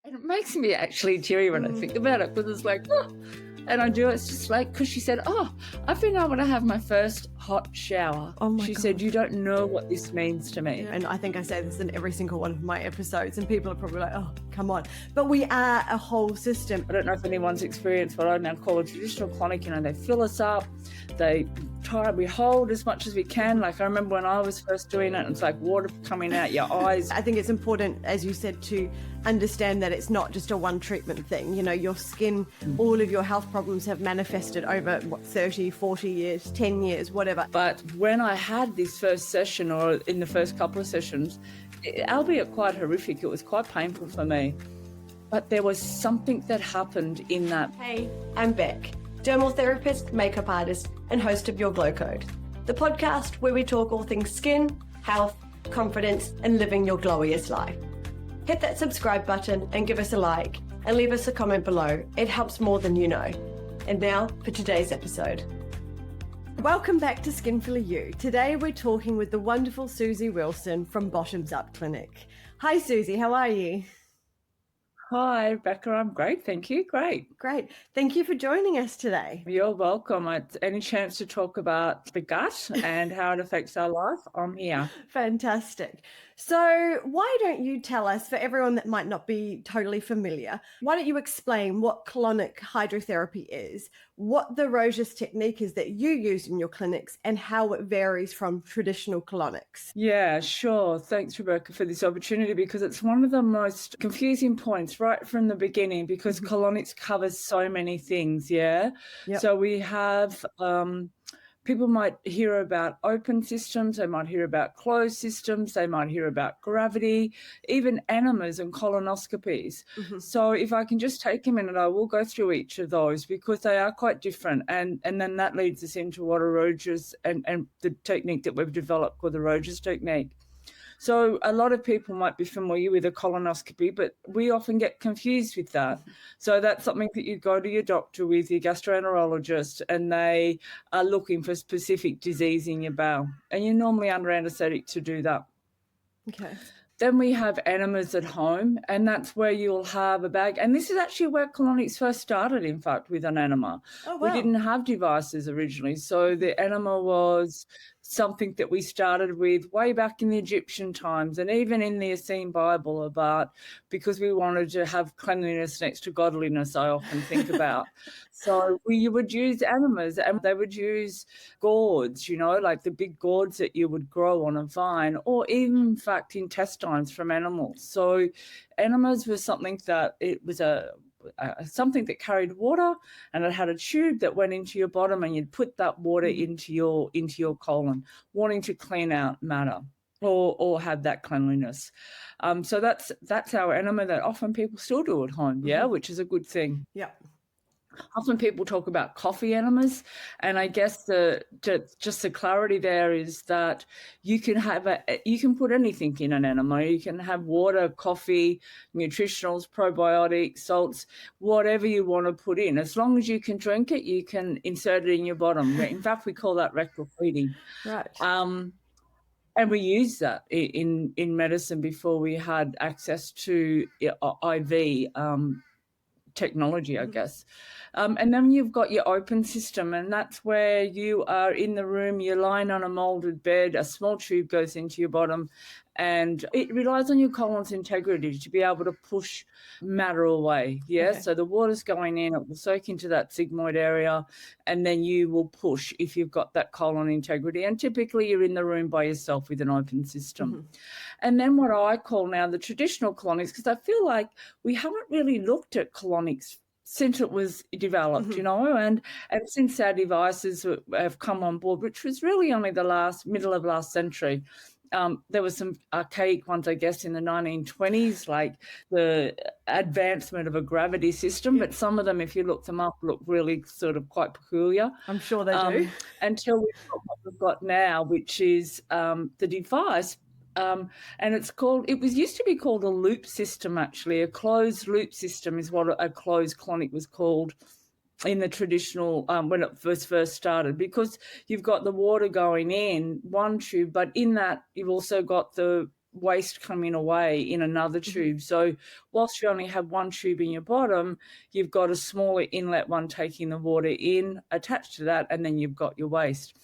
And it makes me actually teary when I think about it, because it's like, oh, and I do, it's just like, because she said, oh, I've been able to have my first hot shower. Oh my She God. said, you don't know what this means to me. And I think I say this in every single one of my episodes, and people are probably like, oh, come on. But we are a whole system. I don't know if anyone's experienced what I now call a traditional colonic. You know, they fill us up, we hold as much as we can. Like I remember when I was first doing it, it's like water coming out your eyes. I think it's important, as you said, to understand that it's not just a one treatment thing. You know, your skin, all of your health problems have manifested over 30, 40 years, 10 years, whatever. But when I had this first session, or in the first couple of sessions, albeit quite horrific, it was quite painful for me. But there was something that happened in that. Hey, I'm Beck, dermal therapist, makeup artist, and host of Your Glow Code, the podcast where we talk all things skin, health, confidence, and living your glowiest life. Hit that subscribe button and give us a like, and leave us a comment below. It helps more than you know. And now for today's episode. Welcome back to Skinfully You. Today we're talking with the wonderful Suzy Wilson from Bottoms Up Clinic. Hi Suzy, how are you? Hi, Becca, I'm great, thank you, great. Great. Thank you for joining us today. You're welcome. Any chance to talk about the gut and how it affects our life, I'm here. Fantastic. So why don't you tell us, for everyone that might not be totally familiar, why don't you explain what colonic hydrotherapy is, what the ROS Technique is that you use in your clinics, and how it varies from traditional colonics? Yeah, sure. Thanks, Rebecca, for this opportunity, because it's one of the most confusing points right from the beginning, because colonics covers so many things, yeah? Yep. So we have... people might hear about open systems, they might hear about closed systems, they might hear about gravity, even enemas and colonoscopies. So if I can just take a minute, I will go through each of those because they are quite different. And then that leads us into what a ROS and the technique that we've developed called the ROS Technique. So a lot of people might be familiar with a colonoscopy, but we often get confused with that. So that's something that you go to your doctor with, your gastroenterologist, and they are looking for specific disease in your bowel. And you're normally under anaesthetic to do that. Okay. Then we have enemas at home, and that's where you'll have a bag. And this is actually where colonics first started, in fact, with an enema. Oh, wow. We didn't have devices originally. So the enema was something that we started with way back in the Egyptian times, and even in the Essene Bible, about because we wanted to have cleanliness next to godliness, I often think about. So we would use enemas, and they would use gourds, you know, like the big gourds that you would grow on a vine, or even, in fact, intestines from animals. So enemas was something that it was something that carried water, and it had a tube that went into your bottom, and you'd put that water into your colon, wanting to clean out matter or have that cleanliness. So that's our enema that often people still do at home, which is a good thing. Yeah. Often people talk about coffee enemas, and I guess just the clarity there is that you can put anything in an enema. You can have water, coffee, nutritionals, probiotics, salts, whatever you want to put in. As long as you can drink it, you can insert it in your bottom. In fact, we call that rectal feeding. Right. And we used that in medicine before we had access to IV technology, I guess. And then you've got your open system, and that's where you are in the room, you're lying on a molded bed, a small tube goes into your bottom, and it relies on your colon's integrity to be able to push matter away. Yeah. Okay. So the water's going in, it will soak into that sigmoid area, and then you will push if you've got that colon integrity. And typically you're in the room by yourself with an open system. And then what I call now the traditional colonics, because I feel like we haven't really looked at colonics since it was developed, you know, and since our devices have come on board, which was really only the middle of last century. There were some archaic ones, I guess, in the 1920s, like the advancement of a gravity system, but some of them, if you look them up, look really sort of quite peculiar. I'm sure they do. Until we've got what we've got now, which is the device. And it was used to be called a loop system, actually. A closed loop system is what a closed colonic was called in the traditional, when it first started, because you've got the water going in one tube, but in that you've also got the waste coming away in another tube. So whilst you only have one tube in your bottom, you've got a smaller inlet one taking the water in, attached to that, and then you've got your waste.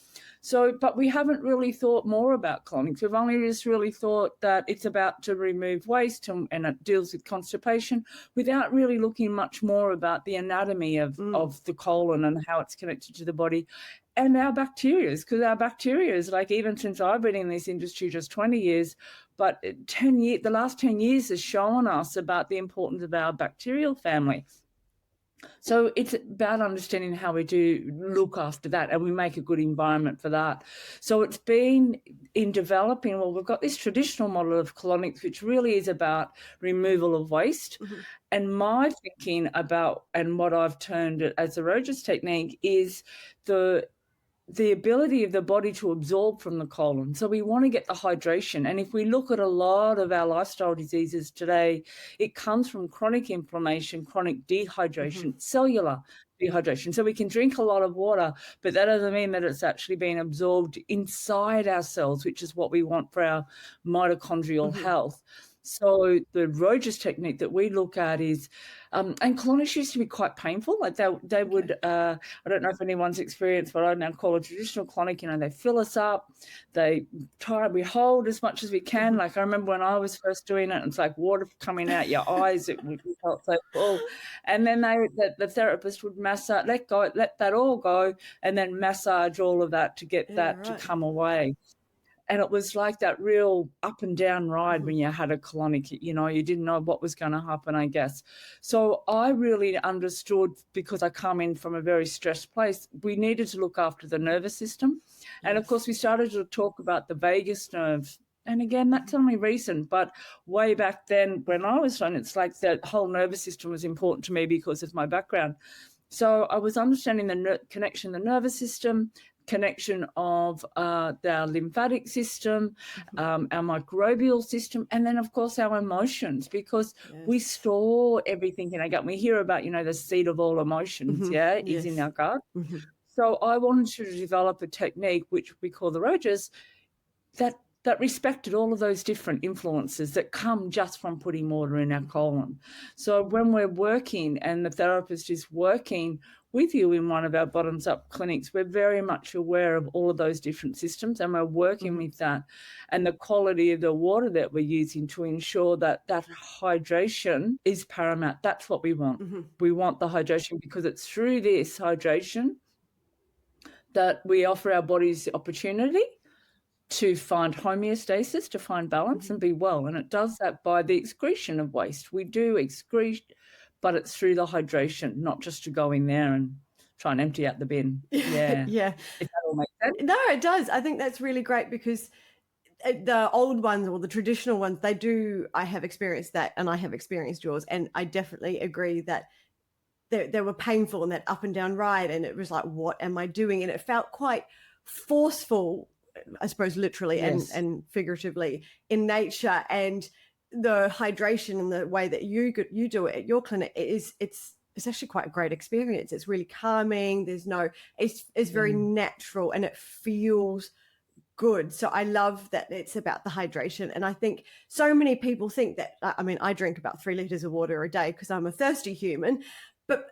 So, but we haven't really thought more about colonics. We've only just really thought that it's about to remove waste and it deals with constipation without really looking much more about the anatomy of the colon and how it's connected to the body and our bacteria. Because our bacteria is like, even since I've been in this industry just 20 years, but the last 10 years has shown us about the importance of our bacterial family. So it's about understanding how we do look after that and we make a good environment for that. So it's been in developing, well, we've got this traditional model of colonics, which really is about removal of waste. And my thinking about, and what I've termed it as the ROS technique, is the ability of the body to absorb from the colon. So we want to get the hydration. And if we look at a lot of our lifestyle diseases today, it comes from chronic inflammation, chronic dehydration, cellular dehydration. So we can drink a lot of water, but that doesn't mean that it's actually being absorbed inside our cells, which is what we want for our mitochondrial health. So the ROS technique that we look at is, and colonics used to be quite painful. Like they would, I don't know if anyone's experienced what I now call a traditional colonic. You know, they fill us up, we hold as much as we can. Like I remember when I was first doing it, it's like water coming out your eyes. It felt so full. And then the therapist would massage, let that all go, and then massage all of that to get to come away. And it was like that real up and down ride when you had a colonic, you know, you didn't know what was going to happen, I guess. So I really understood, because I come in from a very stressed place, we needed to look after the nervous system. And of course, we started to talk about the vagus nerve. And again, that's only recent, but way back then when I was young, it's like the whole nervous system was important to me because of my background. So I was understanding the connection, the nervous system, connection of our lymphatic system, our microbial system, and then, of course, our emotions, because we store everything in our gut. We hear about, you know, the seat of all emotions, is in our gut. So I wanted to develop a technique, which we call the ROS, that respected all of those different influences that come just from putting water in our colon. So when we're working and the therapist is working with you in one of our Bottoms Up clinics, we're very much aware of all of those different systems, and we're working with that and the quality of the water that we're using to ensure that hydration is paramount. That's what we want. We want the hydration, because it's through this hydration that we offer our bodies the opportunity to find homeostasis, to find balance and be well. And it does that by the excretion of waste. We do excrete, but it's through the hydration, not just to go in there and try and empty out the bin. Yeah. If that all makes sense. No, it does. I think that's really great, because the old ones, or the traditional ones, I have experienced that, and I have experienced yours. And I definitely agree that they were painful, and that up and down ride. And it was like, what am I doing? And it felt quite forceful, I suppose, literally and figuratively in nature. And the hydration and the way that you do it at your clinic it's actually quite a great experience. It's really calming. It's very natural, and it feels good. So I love that it's about the hydration. And I think so many people think that, I mean, I drink about 3 liters of water a day because I'm a thirsty human, but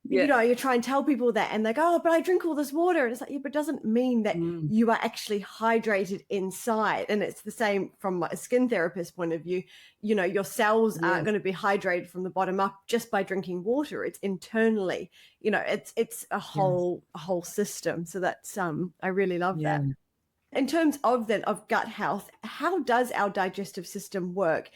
you know, you try and tell people that, and they go, oh, but I drink all this water. And it's like, but it doesn't mean that you are actually hydrated inside. And it's the same from a skin therapist point of view. You know, your cells aren't going to be hydrated from the bottom up just by drinking water. It's internally, you know, it's a whole system. So that's, I really love that. In terms of gut health, how does our digestive system work?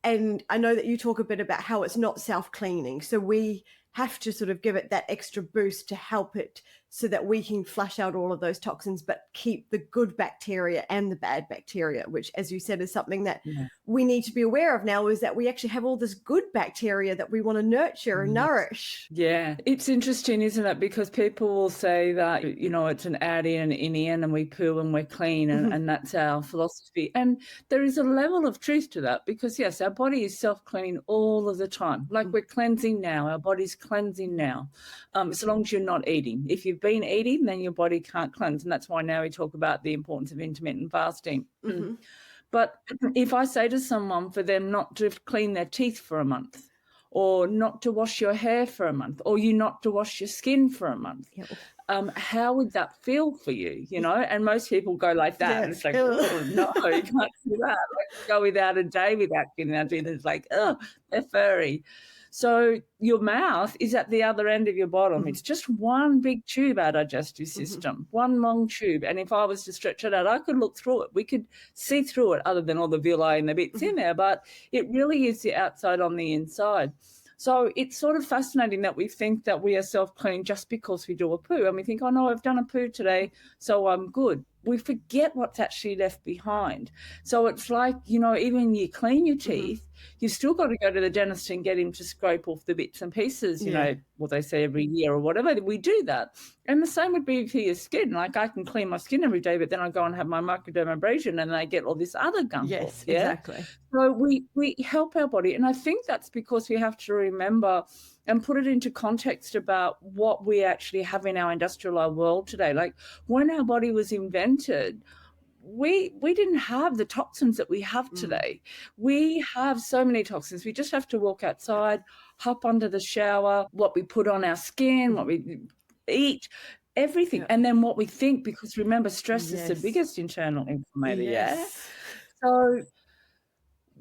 And I know that you talk a bit about how it's not self-cleaning. So we have to sort of give it that extra boost to help it, so that we can flush out all of those toxins, but keep the good bacteria and the bad bacteria, which, as you said, is something that we need to be aware of now, is that we actually have all this good bacteria that we want to nurture and nourish. Yeah, it's interesting, isn't it? Because people will say that, you know, it's an outie and an innie, and we poo and we're clean, and that's our philosophy. And there is a level of truth to that, because, yes, our body is self-cleaning all of the time. Like we're cleansing now, our body's cleansing now, as long as you're not eating. If you've been eating, then your body can't cleanse. And that's why now we talk about the importance of intermittent fasting. But if I say to someone for them not to clean their teeth for a month, or not to wash your hair for a month, or you not to wash your skin for a month, how would that feel for you, you know? And most people go like that. And it's like, oh, no, you can't do that. Like, go without a day without getting our teeth. It's like, oh, they're furry. So your mouth is at the other end of your bottom. It's just one big tube, our digestive system, one long tube. And if I was to stretch it out, I could look through it. We could see through it, other than all the villi and the bits in there. But it really is the outside on the inside. So it's sort of fascinating that we think that we are self-clean just because we do a poo. And we think, oh, no, I've done a poo today, so I'm good. We forget what's actually left behind. So it's like, you know, even when you clean your teeth, you've still got to go to the dentist and get him to scrape off the bits and pieces, you know, what they say every year or whatever. We do that. And the same would be for your skin. Like, I can clean my skin every day, but then I go and have my microdermabrasion and I get all this other gunk off. Yeah? Exactly. So we help our body. And I think that's because we have to remember and put it into context about what we actually have in our industrialized world today. Like, when our body was invented, we didn't have the toxins that we have today. We have so many toxins. We just have to walk outside, hop under the shower, what we put on our skin, what we eat, everything. And then what we think, because remember, stress is the biggest internal inflammator. Yeah. So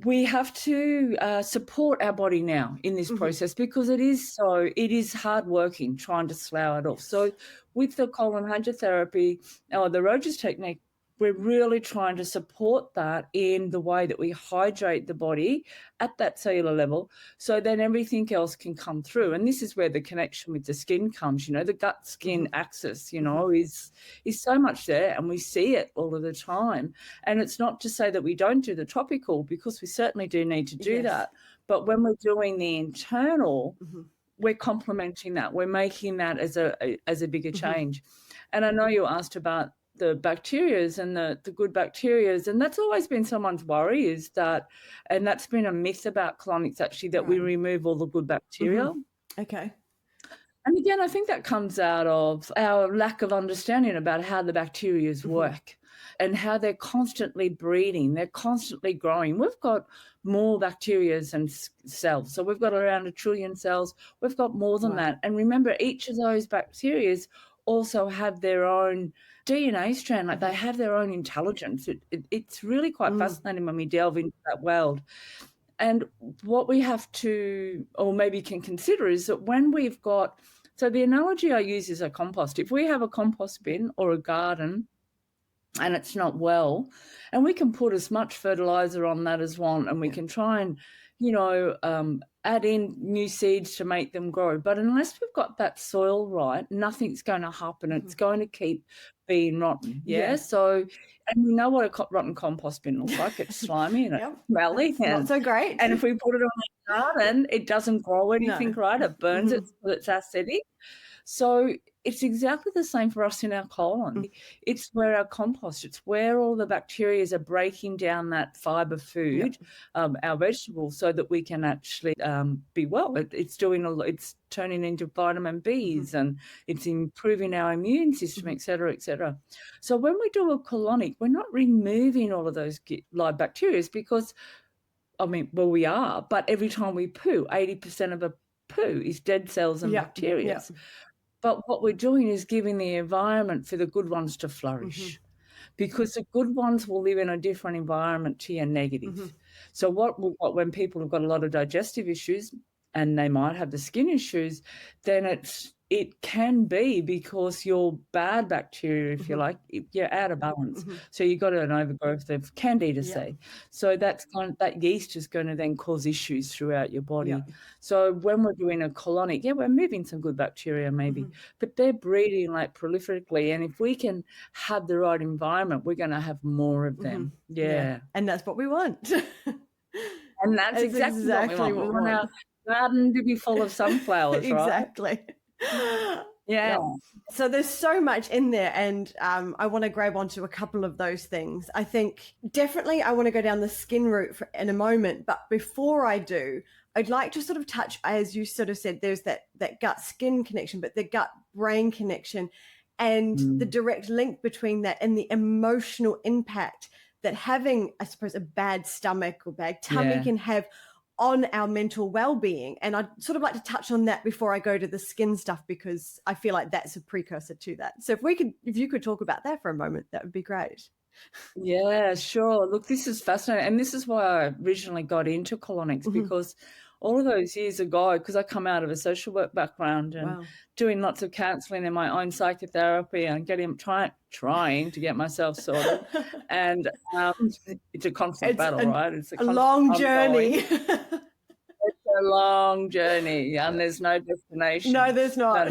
we have to support our body now in this process, because it is hard working trying to slough it off. So with the colon hydrotherapy or the ROS technique, we're really trying to support that in the way that we hydrate the body at that cellular level, so then everything else can come through. And this is where the connection with the skin comes. You know, the gut-skin axis, you know, is so much there, and we see it all of the time. And it's not to say that we don't do the topical, because we certainly do need to do that. But when we're doing the internal, we're complementing that. We're making that as a bigger change. And I know you asked about the bacterias and the good bacterias, and that's always been someone's worry, is that, and that's been a myth about colonics actually, that we remove all the good bacteria. Okay. And again, I think that comes out of our lack of understanding about how the bacteria work and how they're constantly breeding, they're constantly growing. We've got more bacteria than cells. So we've got around 1 trillion cells. We've got more than that. And remember, each of those bacteria also have their own DNA strand, like they have their own intelligence. It's really quite fascinating when we delve into that world. And what we have to, or maybe can consider, is that when we've got, so the analogy I use is a compost. If we have a compost bin or a garden and it's not well, and we can put as much fertilizer on that as one, and we can try and, you know, add in new seeds to make them grow. But unless we've got that soil right, nothing's going to happen. It's going to keep being rotten. Yeah. So, and we know what a rotten compost bin looks like. It's slimy and it's smelly. Not so great. And if we put it on a garden, it doesn't grow anything right. It burns it, so it's acidic. So it's exactly the same for us in our colon. It's where our compost, it's where all the bacteria are breaking down that fiber food, our vegetables, so that we can actually be well. It's turning into vitamin Bs and it's improving our immune system, et cetera, et cetera. So when we do a colonic, we're not removing all of those live bacteria, because, I mean, well, we are, but every time we poo, 80% of a poo is dead cells and bacteria. But what we're doing is giving the environment for the good ones to flourish, because the good ones will live in a different environment to your negative. So when people have got a lot of digestive issues and they might have the skin issues, then it can be because your bad bacteria, if you like, you're out of balance. So you've got an overgrowth of Candida C. So that yeast is going to then cause issues throughout your body. So when we're doing a colonic, we're moving some good bacteria maybe, but they're breeding like prolifically. And if we can have the right environment, we're going to have more of them. And that's what we want. And that's exactly what we want. We want our garden to be full of sunflowers, right? Exactly. So there's so much in there, and I want to grab onto a couple of those things. I think definitely I want to go down the skin route in a moment, but before I do, I'd like to sort of touch, as you sort of said, there's that gut skin connection, but the gut brain connection and the direct link between that and the emotional impact that having, I suppose, a bad stomach or bad tummy Yeah. can have on our mental well-being. And I'd sort of like to touch on that before I go to the skin stuff, because I feel like that's a precursor to that. So if you could talk about that for a moment, that would be great. Yeah, sure. Look, this is fascinating. And this is why I originally got into colonics, because all of those years ago, because I come out of a social work background and Wow. doing lots of counselling and my own psychotherapy and trying to get myself sorted. And it's a constant battle, right? It's a long journey. It's a long journey, and there's no destination. No, there's not.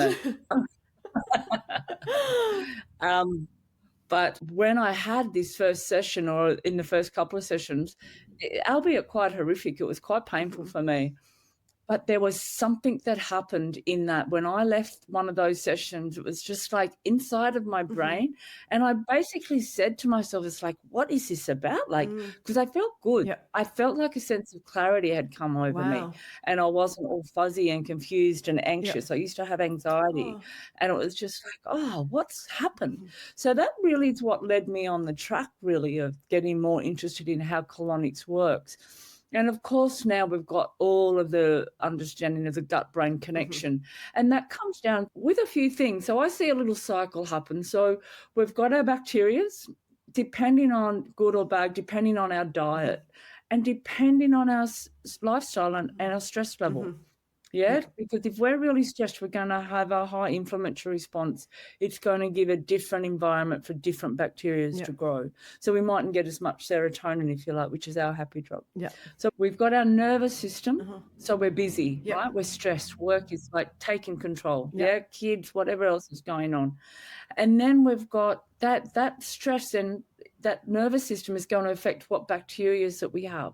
No. But when I had this first session, or in the first couple of sessions, albeit quite horrific, it was quite painful for me. But there was something that happened in that when I left one of those sessions, it was just like inside of my brain. And I basically said to myself, it's like, what is this about? Like, because I felt good. Yep. I felt like a sense of clarity had come over me, and I wasn't all fuzzy and confused and anxious. I used to have anxiety, and it was just like, oh, what's happened? So that really is what led me on the track, really, of getting more interested in how colonics works. And of course, now we've got all of the understanding of the gut-brain connection. And that comes down with a few things. So I see a little cycle happen. So we've got our bacteria, depending on good or bad, depending on our diet, and depending on our lifestyle and our stress level. Yeah, because if we're really stressed, we're going to have a high inflammatory response. It's going to give a different environment for different bacteria to grow. So we mightn't get as much serotonin, if you like, which is our happy drug. So we've got our nervous system. So we're busy, right? We're stressed. Work is like taking control. Kids, whatever else is going on. And then we've got that stress, and that nervous system is going to affect what bacteria that we have.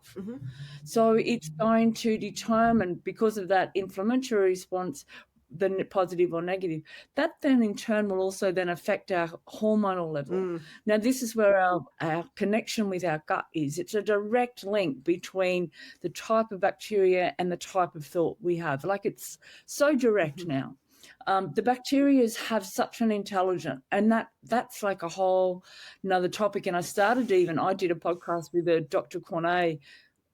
So it's going to determine, because of that inflammatory response, the positive or negative. That then in turn will also then affect our hormonal level. Now, this is where our connection with our gut is. It's a direct link between the type of bacteria and the type of thought we have. Like, it's so direct now. The bacteria have such an intelligence, and that's like a whole another topic. And I did a podcast with Dr. Cornet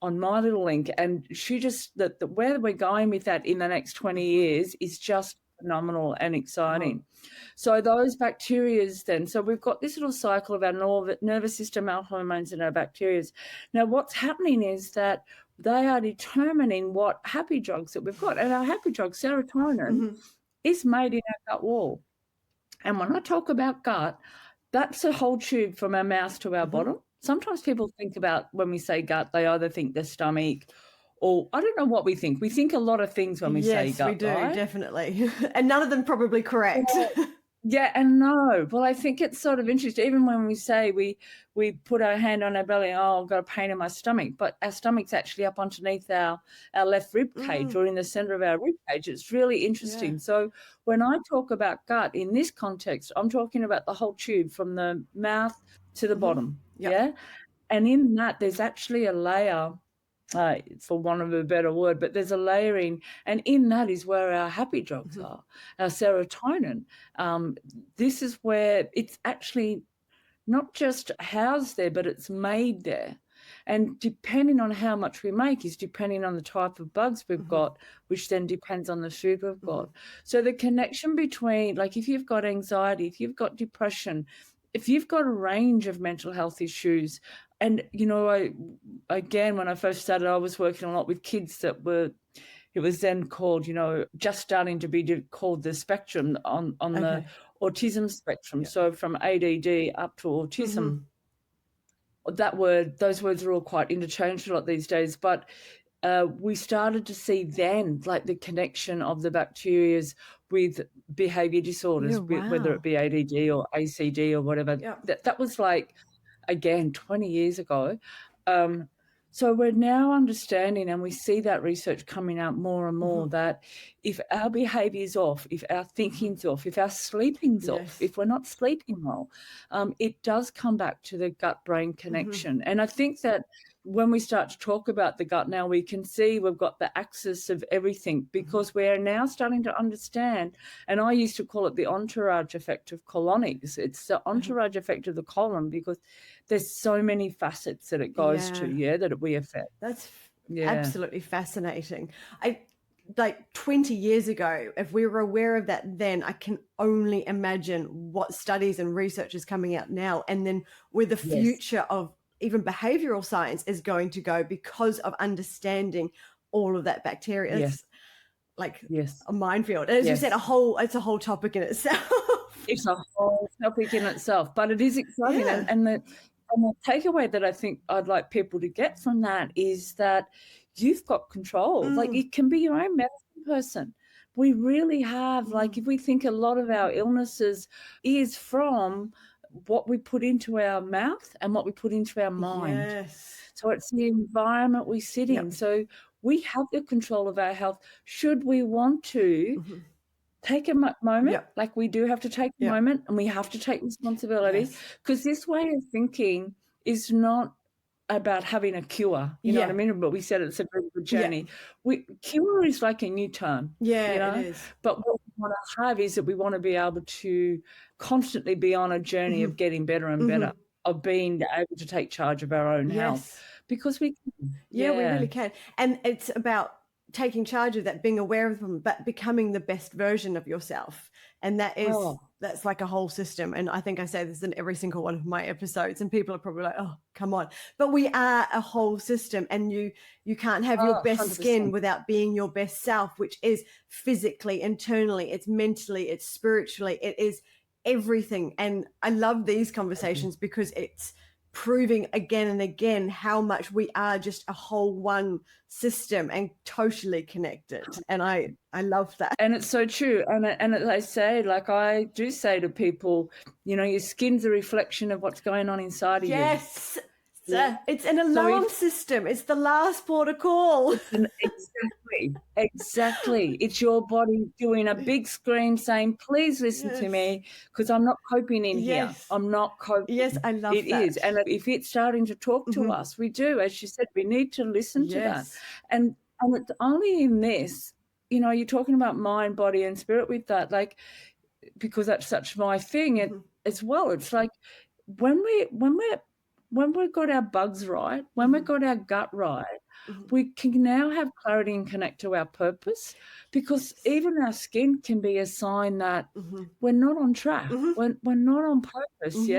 on my little link, and she just, where we're going with that in the next 20 years is just phenomenal and exciting. So those bacteria then, so we've got this little cycle of our nervous system, our hormones, and our bacteria. Now, what's happening is that they are determining what happy drugs that we've got. And our happy drug, serotonin, is made in our gut wall. And when I talk about gut, that's a whole tube from our mouth to our bottom. Sometimes people think about, when we say gut, they either think the stomach, or I don't know what we think. We think a lot of things when we say gut. Yes, we do, right? Definitely. And none of them probably correct. Yeah and no. Well, I think it's sort of interesting. Even when we say we put our hand on our belly, oh, I've got a pain in my stomach, but our stomach's actually up underneath our left rib cage or in the center of our rib cage. It's really interesting. So when I talk about gut in this context, I'm talking about the whole tube from the mouth to the bottom. Yeah. And in that, there's actually a layer, for want of a better word, but there's a layering, and in that is where our happy drugs are, our serotonin. This is where it's actually not just housed there, but it's made there. And depending on how much we make is depending on the type of bugs we've got, which then depends on the food we've got. So the connection between, like, if you've got anxiety, if you've got depression, if you've got a range of mental health issues, and, you know, when I first started, I was working a lot with kids that it was then called, you know, just starting to be called the spectrum on the autism spectrum. So from ADD up to autism, those words are all quite interchangeable a lot these days, but we started to see then, like, the connection of the bacteria with behavior disorders, whether it be ADD or ACD or whatever. That was like, again, 20 years ago. So we're now understanding, and we see that research coming out more and more, that if our behaviour's off, if our thinking's off, if our sleeping's off, if we're not sleeping well, it does come back to the gut-brain connection. And I think that when we start to talk about the gut now, we can see we've got the axis of everything, because we're now starting to understand, and I used to call it the entourage effect of colonics. It's the entourage effect of the colon, because there's so many facets that it goes to, that we affect. That's absolutely fascinating. Like 20 years ago, if we were aware of that then, I can only imagine what studies and research is coming out now, and then where the future of even behavioral science is going to go because of understanding all of that bacteria. It's like a minefield. As you said, it's a whole topic in itself. It's a whole topic in itself, but it is exciting. And the takeaway that I think I'd like people to get from that is that you've got control. Like, it can be your own medicine person. We really have, like, if we think a lot of our illnesses is from what we put into our mouth and what we put into our mind. So it's the environment we sit in. So we have the control of our health. Should we want to take a moment, like we do have to take a moment, and we have to take responsibility, because this way of thinking is not about having a cure, you know what I mean? But we said it's a very good journey. Cure is like a new term, it is. But what we want to have is that we want to be able to constantly be on a journey of getting better and better, of being able to take charge of our own health, because we can. We really can. And it's about taking charge of that, being aware of them, but becoming the best version of yourself. And that is, that's like a whole system. And I think I say this in every single one of my episodes, and people are probably like, oh, come on. But we are a whole system, and you can't have your best 100%. skin without being your best self, which is physically, internally, it's mentally, it's spiritually, it is everything. And I love these conversations because it's proving again and again how much we are just a whole one system and totally connected. And I love that. And it's so true. And as I say, like I do say to people, you know, your skin's a reflection of what's going on inside of you. Yes. It's an alarm system. It's the last port of call. Exactly. It's your body doing a big scream saying, please listen to me, because I'm not coping in here. I'm not coping. Yes, I love it. It is. And if it's starting to talk to us, we do, as you said, we need to listen to that. And it's only in this, you know, you're talking about mind, body, and spirit with that, like, because that's such my thing as well. It's like when we've got our bugs right, when we've got our gut right, we can now have clarity and connect to our purpose, because even our skin can be a sign that we're not on track, we're not on purpose,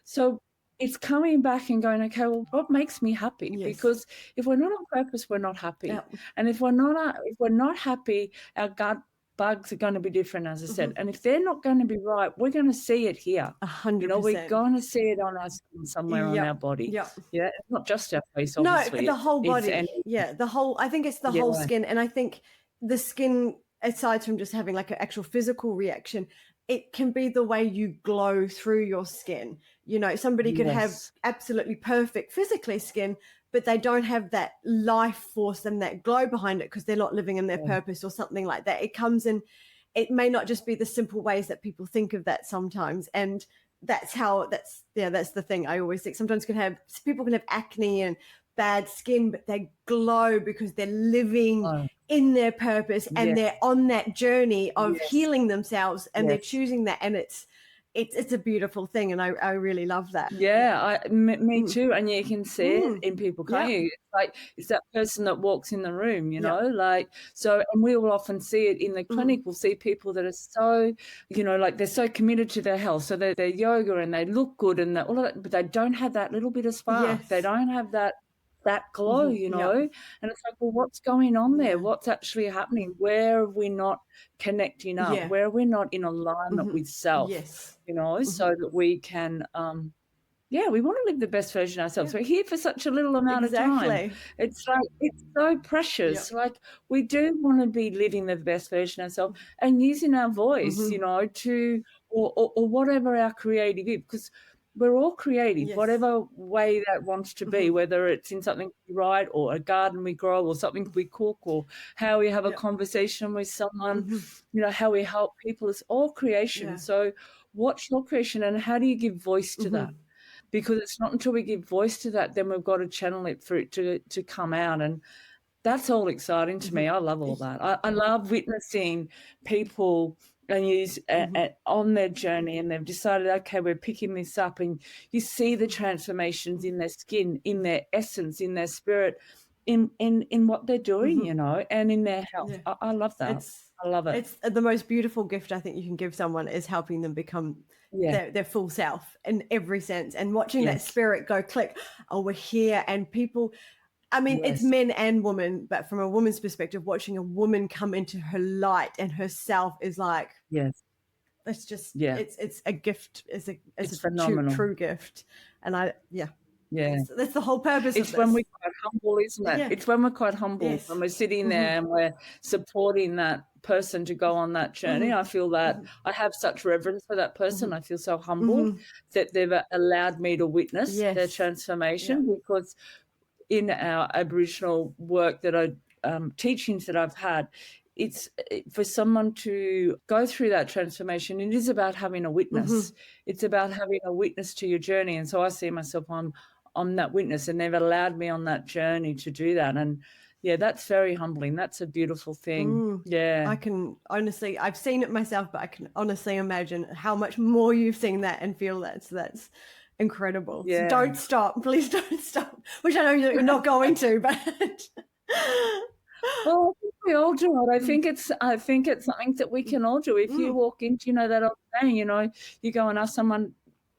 So it's coming back and going, okay, well, what makes me happy? Because if we're not on purpose, we're not happy. And if we're not happy, our gut bugs are going to be different, as I said. And if they're not going to be right, we're going to see it here. 100%. You know, we're going to see it on our skin somewhere on our body. Yeah, it's not just our face, obviously. No, the whole body. I think it's the whole skin. And I think the skin, aside from just having like an actual physical reaction, it can be the way you glow through your skin. You know, somebody could have absolutely perfect physically skin, but they don't have that life force and that glow behind it because they're not living in their purpose or something like that. It comes in, it may not just be the simple ways that people think of that sometimes. And that's the thing I always think. Sometimes people can have acne and bad skin, but they glow because they're living in their purpose and they're on that journey of healing themselves, and they're choosing that. And it's a beautiful thing, and I really love that. Me too. And you can see it in people, can't you? It's like it's that person that walks in the room, you know, like, so, and we will often see it in the clinic. We'll see people that are so, you know, like they're so committed to their health, so they're yoga and they look good and all of that, but they don't have that little bit of spark. They don't have that glow, you know. And it's like, well, what's going on there? What's actually happening? Where are we not connecting up? Where are we not in alignment with self? You know, so that we can we want to live the best version of ourselves. We're here for such a little amount of time. It's like, it's so precious. Like, we do want to be living the best version of ourselves and using our voice, you know, to or whatever our creative is, because we're all creative, whatever way that wants to be, whether it's in something we write or a garden we grow or something we cook or how we have a conversation with someone, you know, how we help people. It's all creation. So what's your creation and how do you give voice to that? because it's not until we give voice to that, then we've got to channel it for it to come out. And that's all exciting to me. I love all that. I love witnessing people and on their journey, and they've decided, okay, we're picking this up, and you see the transformations in their skin, in their essence, in their spirit, in what they're doing, you know, and in their health. Yeah. I love that. I love it. It's the most beautiful gift I think you can give someone, is helping them become their full self in every sense, and watching that spirit go click. Oh, we're here. And people, I mean, it's men and women, but from a woman's perspective, watching a woman come into her light and herself is like, it's just, it's a gift. It's a phenomenal. true gift. And that's the whole purpose of it's this. when we're quite humble, isn't it? Yeah. It's when we're quite humble, when we're sitting there and we're supporting that person to go on that journey. I feel that I have such reverence for that person. I feel so humbled that they've allowed me to witness their transformation, because in our Aboriginal work that teachings that I've had, it's for someone to go through that transformation. It is about having a witness. It's about having a witness to your journey. And so I see myself on that witness, and they've allowed me on that journey to do that. And that's very humbling. That's a beautiful thing. I can honestly, I've seen it myself, but I can honestly imagine how much more you've seen that and feel that. So that's incredible. So don't stop. Please don't stop. Which I know you're not going to, but well, I think we all do it. I think it's something that we can all do. If you walk into, that old saying, you go and ask someone,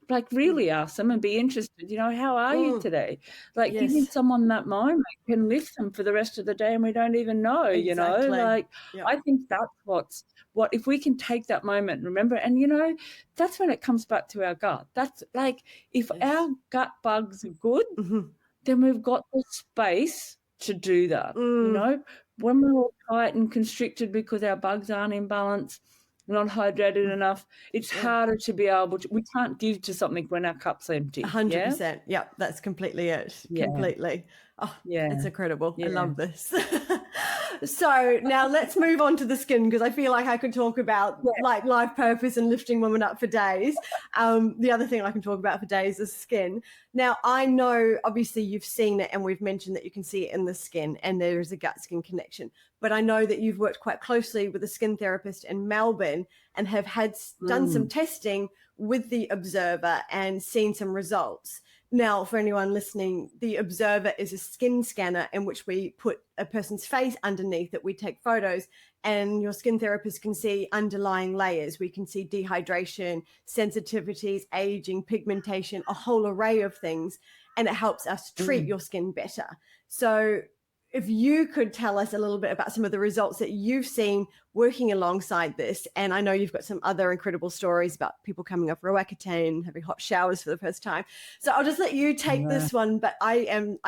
like really ask them and be interested, how are you today? Like giving someone that moment can lift them for the rest of the day, and we don't even know, I think that's what if we can take that moment, remember, and that's when it comes back to our gut. That's like, if our gut bugs are good, then we've got the space to do that. When we're all tight and constricted because our bugs aren't in balance, not hydrated enough, it's harder to be able to, we can't give to something when our cup's empty. 100%. Yeah, that's completely it. Completely. Oh, it's incredible. I love this. So now let's move on to the skin, because I feel like I could talk about like life purpose and lifting women up for days. The other thing I can talk about for days is skin. Now, I know obviously you've seen it, and we've mentioned that you can see it in the skin and there is a gut-skin connection. But I know that you've worked quite closely with a skin therapist in Melbourne and have done some testing with the Observer and seen some results. Now, for anyone listening, the Observer is a skin scanner in which we put a person's face underneath it. We take photos, and your skin therapist can see underlying layers. We can see dehydration, sensitivities, aging, pigmentation, a whole array of things, and it helps us treat your skin better. So if you could tell us a little bit about some of the results that you've seen working alongside this. And I know you've got some other incredible stories about people coming off Roaccutane, having hot showers for the first time. So I'll just let you take this one. But I'm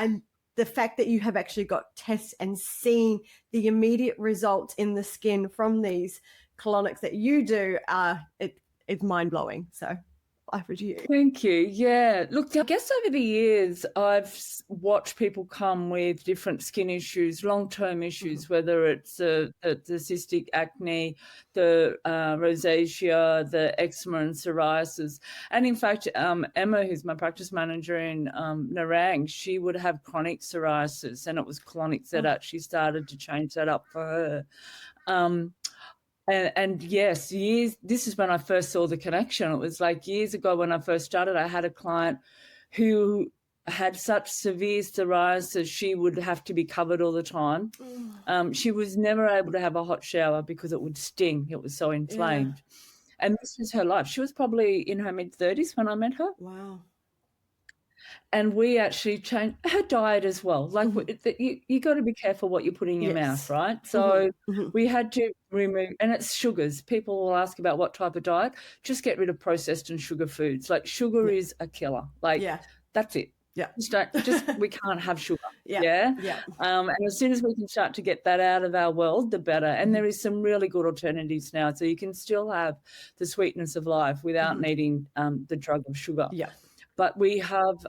the fact that you have actually got tests and seen the immediate results in the skin from these colonics that you do, it's mind-blowing. So over to you. Thank you. Yeah. Look, I guess over the years, I've watched people come with different skin issues, long-term issues, whether it's the cystic acne, the rosacea, the eczema and psoriasis. And in fact, Emma, who's my practice manager in Nerang, she would have chronic psoriasis, and it was colonics that actually started to change that up for her. And yes, this is when I first saw the connection. It was like years ago when I first started, I had a client who had such severe psoriasis, she would have to be covered all the time. She was never able to have a hot shower because it would sting. It was so inflamed. And this was her life. She was probably in her mid-30s when I met her. Wow. And we actually changed her diet as well. Like you got to be careful what you put in your mouth, right? So we had to remove, and it's sugars. People will ask about what type of diet. Just get rid of processed and sugar foods. Like sugar is a killer. Like that's it. Yeah. Just we can't have sugar. And as soon as we can start to get that out of our world, the better. And there is some really good alternatives now. So you can still have the sweetness of life without needing the drug of sugar. Yeah. But we have,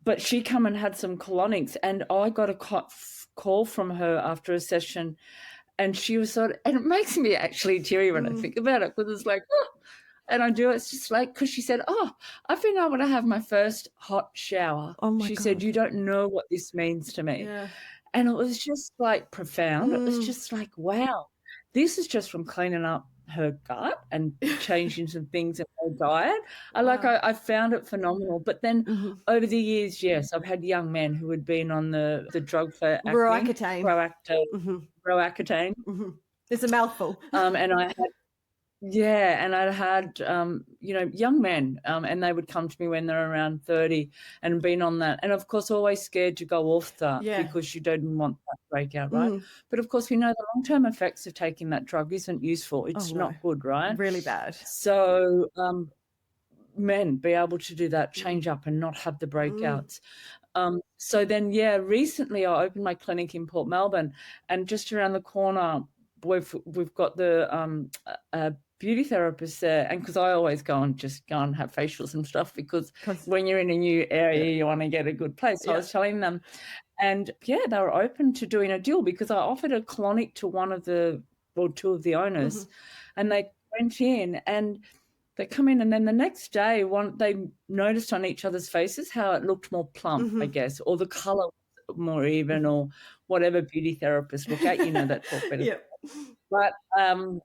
but she come and had some colonics, and I got a call from her after a session, and she was and it makes me actually teary when I think about it, because it's like, And I do, it's just like, because she said, oh, I've been able to have my first hot shower. Oh my She God. said, you don't know what this means to me. Yeah. And it was just like profound. It was just like, wow, this is just from cleaning up her gut and changing some things in her diet. I found it phenomenal. But then over the years, yes, I've had young men who had been on the drug for acne, Roaccutane. It's a mouthful. And I had, and I had, young men, and they would come to me when they're around 30 and been on that. And, of course, always scared to go off that because you don't want that breakout, right? But, of course, we know the long-term effects of taking that drug isn't useful. It's not good, right? Really bad. So men be able to do that, change up and not have the breakouts. So then, recently I opened my clinic in Port Melbourne, and just around the corner we've got the beauty therapist there, and because I always go and have facials and stuff because when you're in a new area you want to get a good place. So I was telling them, and they were open to doing a deal because I offered a colonic to two of the owners, and they went in and they come in, and then the next day they noticed on each other's faces how it looked more plump, I guess, or the colour was more even, or whatever beauty therapists look at, that talk better. But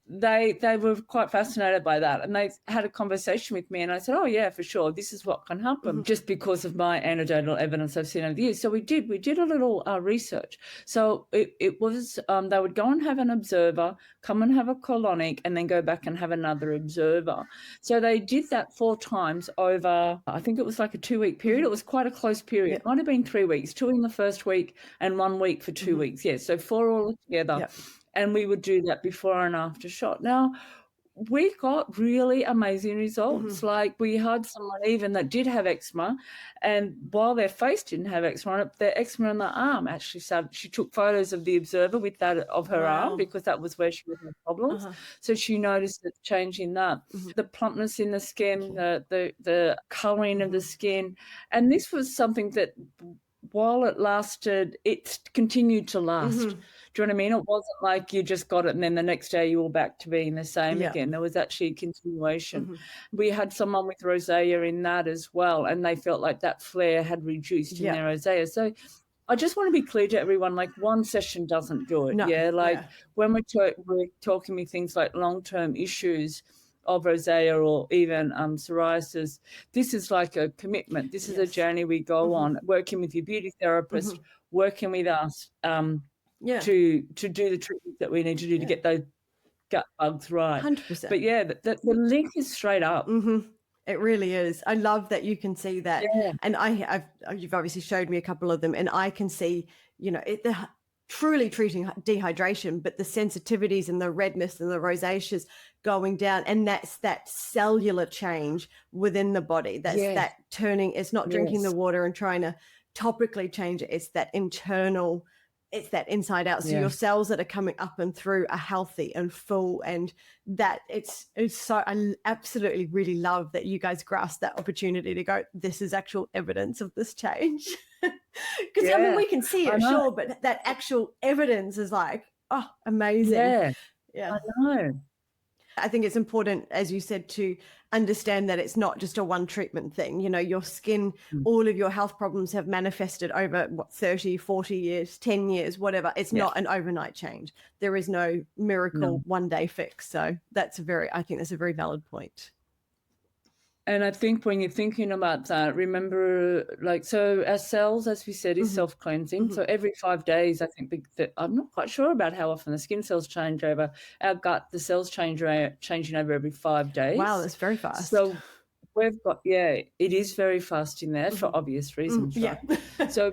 they were quite fascinated by that, and they had a conversation with me, and I said, oh yeah, for sure, this is what can happen just because of my anecdotal evidence I've seen over the years. So we did a little research. So it was they would go and have an observer, come and have a colonic, and then go back and have another observer. So they did that 4 times over, I think it was like a 2-week period. It was quite a close period. It might have been 3 weeks, 2 in the first week and 1 week for 2 weeks. So 4 all together. And we would do that before and after shot. Now, we got really amazing results. Like we had someone even that did have eczema, and while their face didn't have eczema on it, their eczema on the arm actually started. She took photos of the observer with that of her arm because that was where she was having problems. So she noticed the change in that, the plumpness in the skin, the colouring of the skin, and this was something that while it lasted, it continued to last. Do you know what I mean? It wasn't like you just got it and then the next day you were back to being the same again. There was actually a continuation. We had someone with rosacea in that as well, and they felt like that flare had reduced in their rosacea. So I just want to be clear to everyone, like one session doesn't do it. When we're talking with things like long-term issues of rosacea or even psoriasis, this is like a commitment. This is a journey we go on, working with your beauty therapist, working with us, to do the treatment that we need to do to get those gut bugs right. 100%. But the link is straight up. It really is. I love that you can see that. And you've obviously showed me a couple of them, and I can see, the truly treating dehydration, but the sensitivities and the redness and the rosaceas going down, and that's that cellular change within the body. That's that turning. It's not drinking the water and trying to topically change it. It's that internal. It's that inside out. So your cells that are coming up and through are healthy and full, and that it's so, I absolutely really love that you guys grasp that opportunity to go, this is actual evidence of this change. Because I mean, we can see it, sure, but that actual evidence is like, oh, amazing. I know. I think it's important, as you said, to understand that it's not just a one treatment thing. Your skin, all of your health problems have manifested over 30, 40 years, 10 years, whatever. It's not an overnight change. There is no miracle one day fix. So I think that's a very valid point. And I think when you're thinking about that, remember, so our cells, as we said, is self-cleansing. So every 5 days, I think I'm not quite sure about how often the skin cells change over. Our gut, the cells changing over every 5 days. Wow, that's very fast. So we've got, it is very fast in there for obvious reasons. Right? So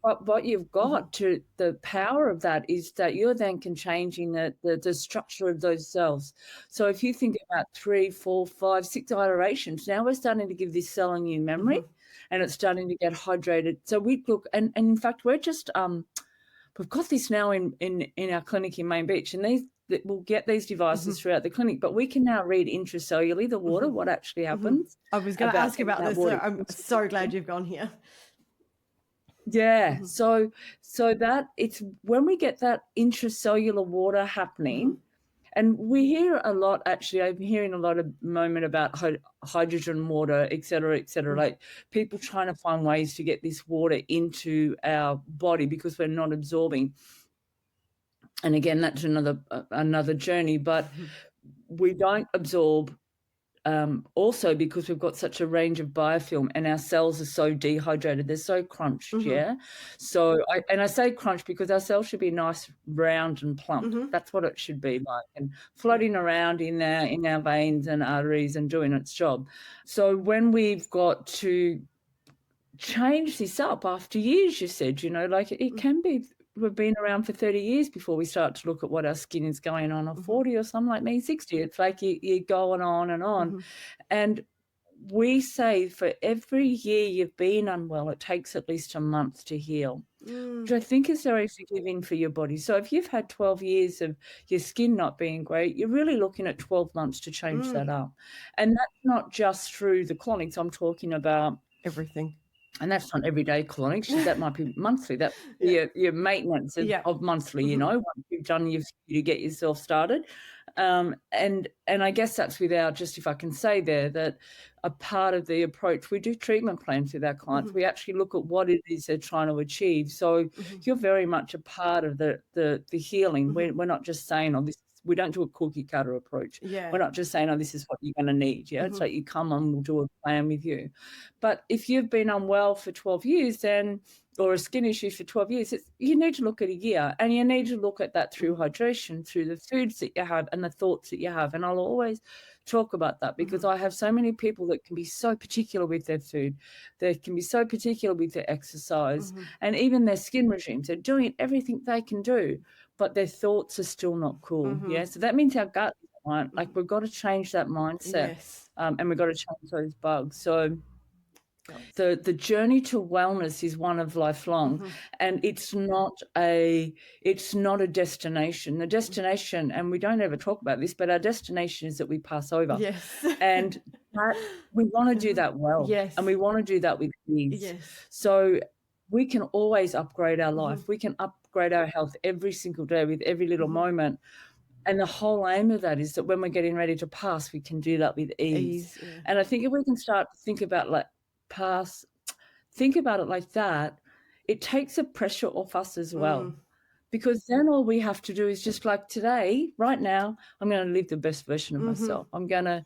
but what you've got to the power of that is that you're then changing the structure of those cells. So if you think about 3, 4, 5, 6 iterations, now we're starting to give this cell a new memory, and it's starting to get hydrated. So we look, and in fact, we're just we've got this now in our clinic in Main Beach, and we'll get these devices throughout the clinic, but we can now read intracellularly the water, what actually happens. I was going to ask about this. So I'm so glad you've gone here. So that it's when we get that intracellular water happening, And we hear a lot, actually, I'm hearing a lot of moment about hydrogen water, et cetera, like people trying to find ways to get this water into our body because we're not absorbing. And again, that's another journey, but we don't absorb also because we've got such a range of biofilm and our cells are so dehydrated, they're so crunched. So I say crunch because our cells should be nice, round and plump. That's what it should be like, and floating around in our veins and arteries and doing its job. So when we've got to change this up after years, you said, like it can be, we've been around for 30 years before we start to look at what our skin is going on, or 40, or some like me, 60. It's like you're going on and on. And we say for every year you've been unwell, it takes at least a month to heal, which I think is very forgiving for your body. So if you've had 12 years of your skin not being great, you're really looking at 12 months to change that up. And that's not just through the colonics. I'm talking about everything. And that's not everyday colonics. That might be monthly. That your maintenance of monthly, once you've done you get yourself started. And I guess that's without, just if I can say there, that a part of the approach, we do treatment plans with our clients. We actually look at what it is they're trying to achieve. So you're very much a part of the healing. We're not just saying, we don't do a cookie cutter approach. We're not just saying, this is what you're going to need. It's like you come on, we'll do a plan with you. But if you've been unwell for 12 years, or a skin issue for 12 years, you need to look at a year, and you need to look at that through hydration, through the foods that you have and the thoughts that you have. And I'll always talk about that because I have so many people that can be so particular with their food. They can be so particular with their exercise and even their skin regimes. They're doing everything they can do, but their thoughts are still not cool. So that means our gut isn't like we've got to change that mindset. And we've got to change those bugs. So the journey to wellness is one of lifelong, and it's not a destination. The destination, and we don't ever talk about this, but our destination is that we pass over. And we want to do that well. And we want to do that with ease. So we can always upgrade our life. We can upgrade our health every single day with every little moment. And the whole aim of that is that when we're getting ready to pass, we can do that with ease. And I think if we can start to think about think about it like that, it takes the pressure off us as well. Because then all we have to do is just like today, right now, I'm going to live the best version of myself. I'm going to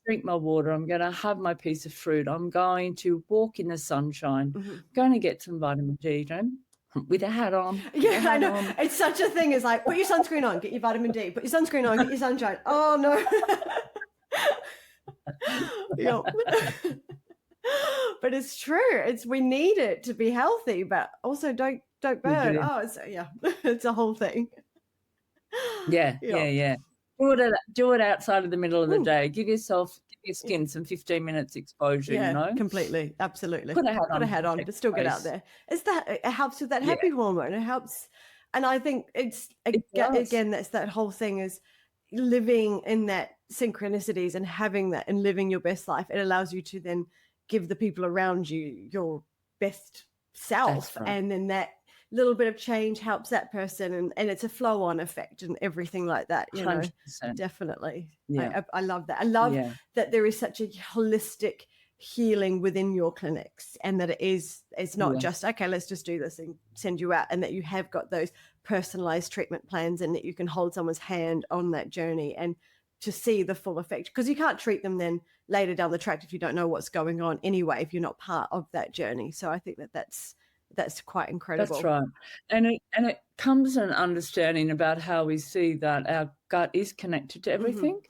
drink my water. I'm going to have my piece of fruit. I'm going to walk in the sunshine. I'm going to get some vitamin D, with a hat on. I know. It's such a thing. It's like, put your sunscreen on, get your vitamin D. Put your sunscreen on, get your sunshine. Oh, no. But it's true. We need it to be healthy, but also don't burn. It's a whole thing. Yeah. Do it outside of the middle of the day. Give your skin some 15 minutes exposure. Completely, absolutely. Put a hat on, but still get out there. It helps with that happy hormone. It helps, and I think again that's that whole thing is living in that synchronicities and having that and living your best life. It allows you to then give the people around you your best self, and then that little bit of change helps that person, and it's a flow-on effect and everything like that. 100%. Definitely. I love that. I love that there is such a holistic healing within your clinics, and that it's not just okay, let's just do this and send you out, and that you have got those personalized treatment plans, and that you can hold someone's hand on that journey and to see the full effect, because you can't treat them then later down the track if you don't know what's going on anyway, if you're not part of that journey. So I think that's quite incredible. That's right. And it comes an understanding about how we see that our gut is connected to everything.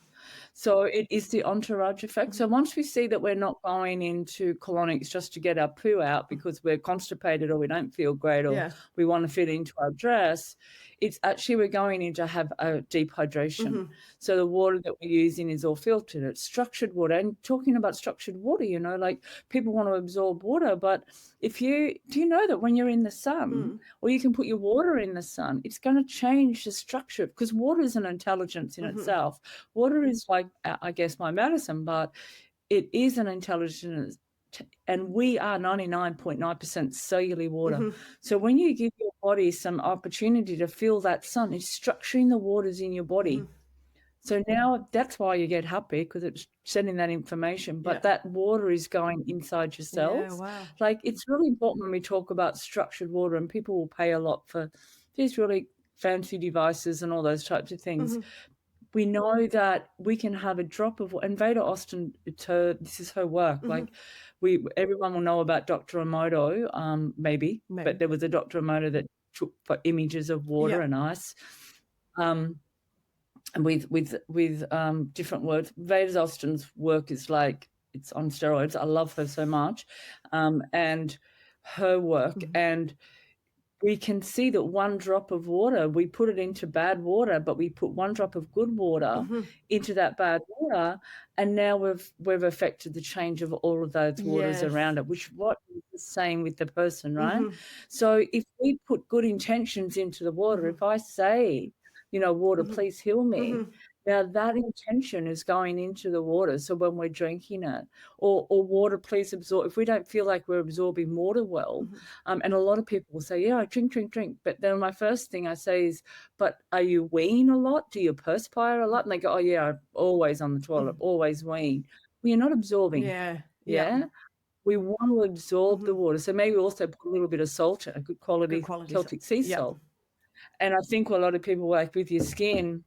So it is the entourage effect. So once we see that we're not going into colonics just to get our poo out because we're constipated or we don't feel great or we want to fit into our dress, it's actually we're going in to have a deep hydration. So the water that we're using is all filtered. It's structured water. And talking about structured water, like people want to absorb water, but do you know that when you're in the sun, or you can put your water in the sun, it's going to change the structure, because water is an intelligence in itself. Water is like, I guess, my medicine, but it is an intelligence, and we are 99.9% cellular water. So when you give your body some opportunity to feel that sun, it's structuring the waters in your body So now that's why you get happy, because it's sending that information, but that water is going inside your cells. wow. Like, it's really important when we talk about structured water, and people will pay a lot for these really fancy devices and all those types of things. We know that we can have a drop of, and Veda Austin, this is her work. Like, everyone will know about Dr. Emoto, maybe, but there was a Dr. Emoto that took for images of water and ice. And with different words. Veda Austin's work is like, it's on steroids. I love her so much, and her work. And we can see that one drop of water, we put it into bad water, but we put one drop of good water into that bad water, and now we've affected the change of all of those waters around it, which what is the same with the person, right? So if we put good intentions into the water, if I say, water, please heal me. Now that intention is going into the water. So when we're drinking it, or water, please absorb. If we don't feel like we're absorbing water well, and a lot of people will say, yeah, I drink. But then my first thing I say is, but are you weeing a lot? Do you perspire a lot? And they go, oh yeah, I'm always on the toilet, always weeing. Well, you're not absorbing. Yeah. We want to absorb the water. So maybe also put a little bit of salt, a good quality Celtic sea salt. And I think a lot of people, like with your skin,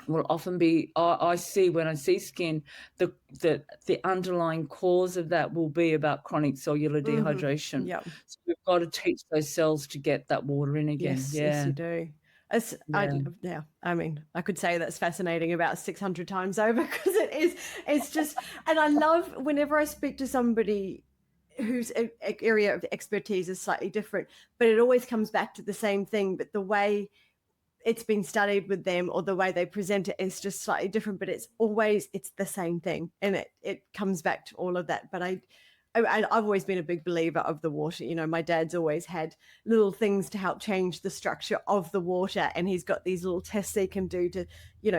will often be, I see when I see skin, the underlying cause of that will be about chronic cellular dehydration. So we've got to teach those cells to get that water in again. Yes, you do. I mean, I could say that's fascinating about 600 times over, because it's just, and I love whenever I speak to somebody whose area of expertise is slightly different, but it always comes back to the same thing, but the way it's been studied with them or the way they present it is just slightly different, but it's the same thing, and it comes back to all of that. But I've always been a big believer of the water. My dad's always had little things to help change the structure of the water, and he's got these little tests he can do to,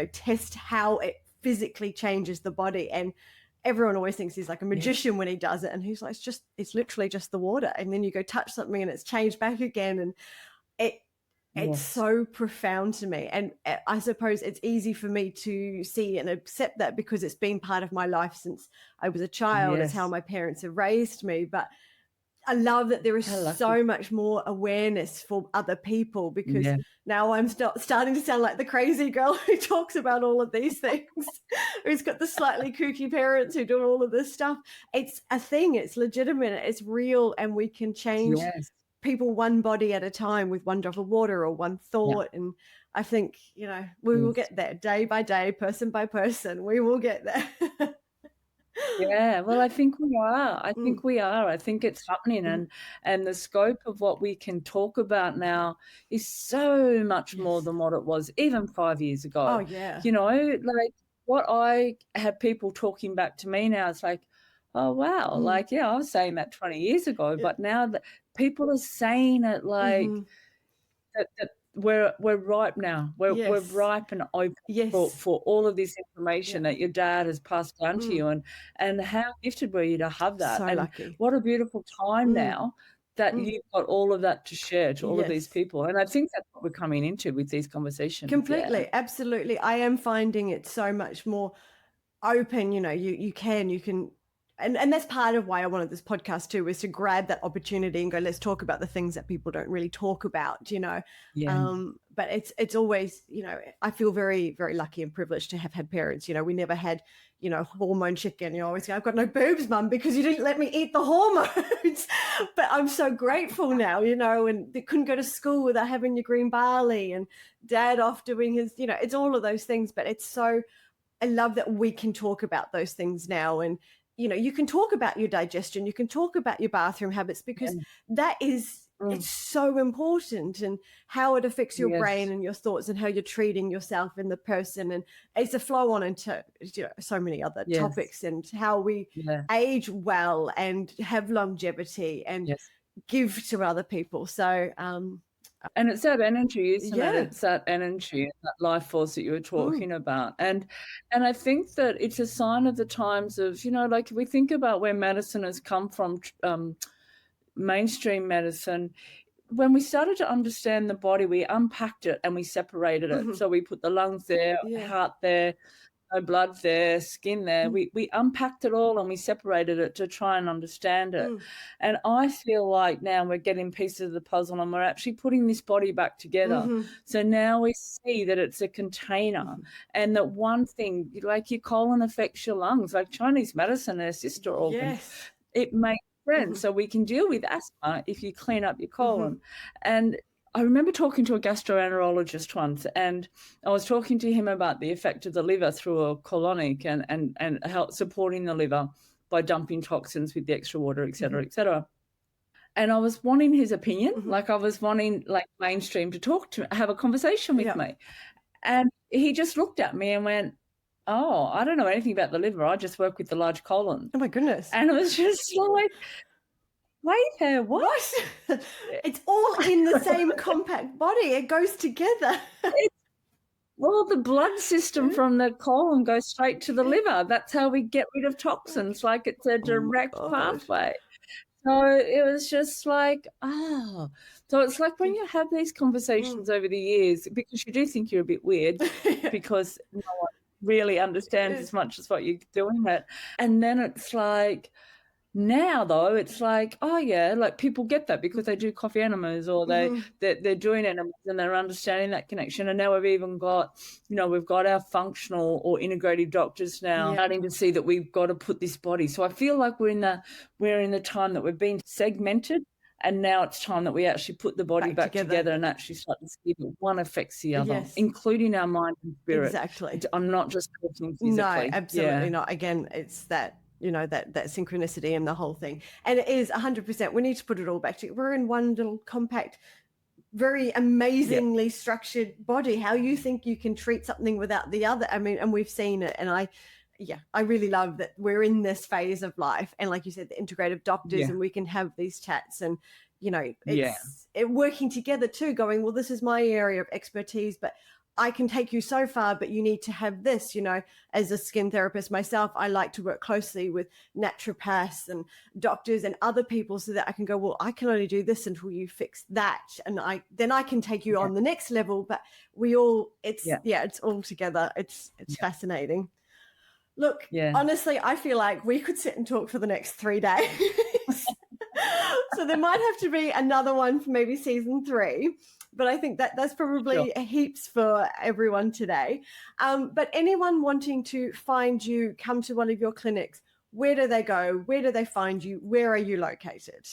test how it physically changes the body. And everyone always thinks he's like a magician when he does it, and he's like, it's literally just the water, and then you go touch something and it's changed back again, and it's so profound to me. And I suppose it's easy for me to see and accept that because it's been part of my life since I was a child. It's how my parents have raised me. But I love that there is so much more awareness for other people, because now I'm starting to sound like the crazy girl who talks about all of these things, who's got the slightly kooky parents who do all of this stuff. It's a thing. It's legitimate. It's real. And we can change people one body at a time with one drop of water or one thought. And I think, we will get there day by day, person by person. We will get there. Well, I think we are. I think it's happening, and the scope of what we can talk about now is so much more than what it was even 5 years ago. Like what I have people talking back to me now, it's like, oh wow, like I was saying that 20 years ago, but now that people are saying it, like that we're ripe now. We're ripe and open for all of this information that your dad has passed down to you, and how gifted were you to have that? So and lucky. What a beautiful time now that you've got all of that to share to all of these people. And I think that's what we're coming into with these conversations. Completely, absolutely. I am finding it so much more open. You can. And that's part of why I wanted this podcast too, is to grab that opportunity and go, let's talk about the things that people don't really talk about, but it's always, I feel very, very lucky and privileged to have had parents. We never had, hormone chicken. You always go, I've got no boobs, Mum, because you didn't let me eat the hormones. But I'm so grateful now, and they couldn't go to school without having your green barley, and Dad off doing his, it's all of those things. But I love that we can talk about those things now. And you can talk about your digestion, you can talk about your bathroom habits, because that is, it's so important, and how it affects your brain and your thoughts, and how you're treating yourself and the person. And it's a flow on into so many other topics, and how we age well and have longevity and give to other people. So and it's that energy, isn't it? It's that energy and that life force that you were talking about. And I think that it's a sign of the times of, like if we think about where medicine has come from, mainstream medicine, when we started to understand the body, we unpacked it and we separated it. So we put the lungs there, heart there, no blood there, skin there. We unpacked it all and we separated it to try and understand it. And I feel like now we're getting pieces of the puzzle and we're actually putting this body back together. So now we see that it's a container and that one thing, like your colon affects your lungs, like Chinese medicine, their sister organ. It makes sense. So we can deal with asthma if you clean up your colon. And I remember talking to a gastroenterologist once, and I was talking to him about the effect of the liver through a colonic and help supporting the liver by dumping toxins with the extra water, et cetera, et cetera. And I was wanting his opinion, like I was wanting like mainstream to have a conversation with me. And he just looked at me and went, oh, I don't know anything about the liver. I just work with the large colon. Oh my goodness. And it was just like, wait there, what? It's all in the same compact body. It goes together. Well, the blood system from the colon goes straight to the liver. That's how we get rid of toxins. Like it's a direct pathway. So it was just like, oh. So it's like when you have these conversations over the years, because you do think you're a bit weird because no one really understands as much as what you're doing it. And then it's like, now though it's like, oh yeah, like people get that because they do coffee enemas or they're doing enemas and they're understanding that connection. And now we've even got, we've got our functional or integrative doctors now starting to see that we've got to put this body. So I feel like we're in the time that we've been segmented, and now it's time that we actually put the body back together and actually start to see that one affects the other, including our mind and spirit. Exactly. I'm not just talking physically. No, absolutely not. Again, it's that, that synchronicity and the whole thing. And it is 100%. We need to put it all back together. We're in one little compact, very amazingly structured body. How you think you can treat something without the other. I mean, and we've seen it. And I really love that we're in this phase of life. And like you said, the integrative doctors, and we can have these chats and, it's it working together too, going, well, this is my area of expertise, but I can take you so far, but you need to have this, as a skin therapist myself, I like to work closely with naturopaths and doctors and other people so that I can go, well, I can only do this until you fix that. And then I can take you on the next level, but it's all together. It's fascinating. Look, honestly, I feel like we could sit and talk for the next 3 days. So there might have to be another one for maybe season 3. But I think that's probably heaps for everyone today. But anyone wanting to find you, come to one of your clinics, where do they go? Where do they find you? Where are you located?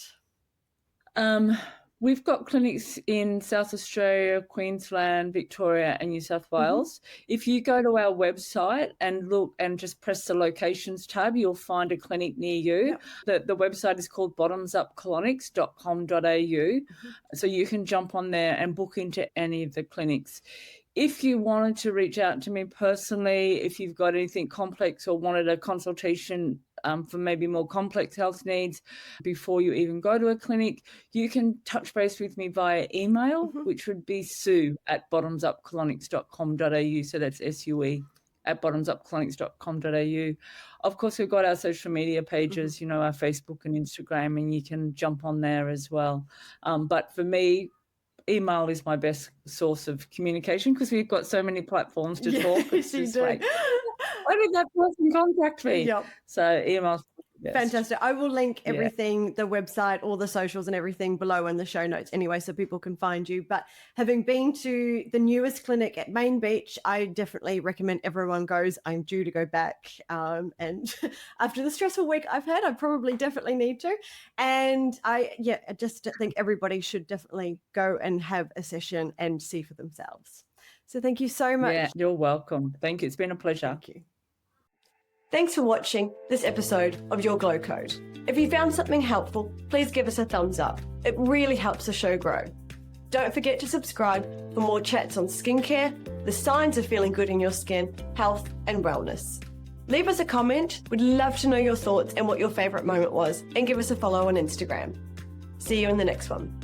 We've got clinics in South Australia, Queensland, Victoria and New South Wales. If you go to our website and look and just press the locations tab, you'll find a clinic near you. The website is called bottomsupcolonics.com.au. So you can jump on there and book into any of the clinics. If you wanted to reach out to me personally, if you've got anything complex or wanted a consultation for maybe more complex health needs before you even go to a clinic, you can touch base with me via email, which would be sue@bottomsupcolonics.com.au. So that's SUE at bottomsupcolonics.com.au. Of course, we've got our social media pages, our Facebook and Instagram, and you can jump on there as well. But for me, email is my best source of communication because we've got so many platforms to talk. It's just like, why did that person contact me? So email. Yes. Fantastic. I will link everything, the website, all the socials and everything below in the show notes anyway, so people can find you. But having been to the newest clinic at Main Beach, I definitely recommend everyone goes. I'm due to go back. And after the stressful week I've had, I probably definitely need to. And I just think everybody should definitely go and have a session and see for themselves. So thank you so much. Yeah, you're welcome. Thank you. It's been a pleasure. Thank you. Thanks for watching this episode of Your Glow Code. If you found something helpful, please give us a thumbs up. It really helps the show grow. Don't forget to subscribe for more chats on skincare, the signs of feeling good in your skin, health and wellness. Leave us a comment. We'd love to know your thoughts and what your favourite moment was, and give us a follow on Instagram. See you in the next one.